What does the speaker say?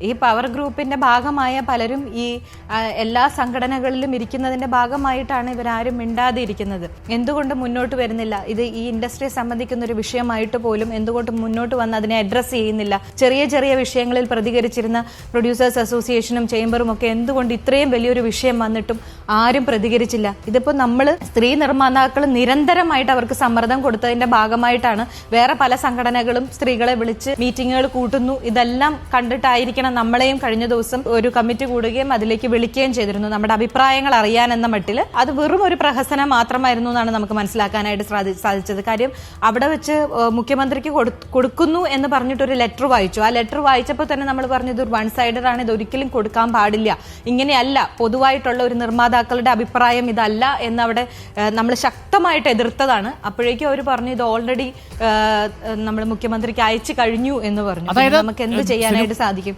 ഈ പവർ ഗ്രൂപ്പിന്റെ ഭാഗമായ പലരും ഈ എല്ലാ സംഘടനകളിലും ഇരിക്കുന്നതിന്റെ ഭാഗമായിട്ടാണ് ഇവരാരും മിണ്ടാതെ ഇരിക്കുന്നത്. എന്തുകൊണ്ട് മുന്നോട്ട് വരുന്നില്ല? ഇത് ഈ ഇൻഡസ്ട്രിയെ സംബന്ധിക്കുന്ന ഒരു വിഷയമായിട്ട് പോലും എന്തുകൊണ്ട് മുന്നോട്ട് വന്ന് അതിനെ അഡ്രസ് ചെയ്യുന്നില്ല? ചെറിയ ചെറിയ വിഷയങ്ങളിൽ പ്രതികരിച്ചിരുന്ന പ്രൊഡ്യൂസേഴ്സ് അസോസിയേഷനും ചേംബറും ഒക്കെ എന്തുകൊണ്ട് ഇത്രയും വലിയൊരു വിഷയം വന്നിട്ടും ആരും പ്രതികരിച്ചില്ല? ഇതിപ്പോ നമ്മൾ സ്ത്രീ നിർമ്മാതാക്കൾ നിരന്തരമായിട്ട് അവർക്ക് സമ്മർദ്ദം കൊടുത്തതിന്റെ ഭാഗമായിട്ടാണ് വേറെ പല സംഘടനകളും സ്ത്രീകളെ വിളിച്ച് മീറ്റിങ്ങുകൾ കൂട്ടുന്നു. ഇതെല്ലാം കണ്ടിട്ടായിരിക്കണം നമ്മളെയും കഴിഞ്ഞ ദിവസം ഒരു കമ്മിറ്റി കൂടുകയും അതിലേക്ക് വിളിക്കുകയും ചെയ്തിരുന്നു, നമ്മുടെ അഭിപ്രായങ്ങൾ അറിയാൻ എന്ന മട്ടിൽ. അത് വെറും ഒരു പ്രഹസനം മാത്രമായിരുന്നു എന്നാണ് നമുക്ക് മനസ്സിലാക്കാനായിട്ട് സാധിച്ചത്. കാര്യം അവിടെ വെച്ച് മുഖ്യമന്ത്രിക്ക് കൊടുക്കുന്നു എന്ന് പറഞ്ഞിട്ടൊരു ലെറ്റർ വായിച്ചു. ആ ലെറ്റർ വായിച്ചപ്പോൾ തന്നെ നമ്മൾ പറഞ്ഞു ഇത് വൺ സൈഡഡ് ആണ്, ഇത് ഒരിക്കലും കൊടുക്കാൻ പാടില്ല, ഇങ്ങനെയല്ല, പൊതുവായിട്ടുള്ള ഒരു നിർമ്മാതാക്കളുടെ അഭിപ്രായം ഇതല്ല എന്ന് അവിടെ നമ്മൾ ശക്തമായിട്ട് എതിർത്തതാണ്. അപ്പോഴേക്കും അവർ പറഞ്ഞു ഇത് ഓൾറെഡി നമ്മൾ മുഖ്യമന്ത്രിക്ക് അയച്ചു കഴിഞ്ഞു എന്ന് പറഞ്ഞു. നമുക്ക് എന്ത് ചെയ്യാനായിട്ട് സാധിക്കും?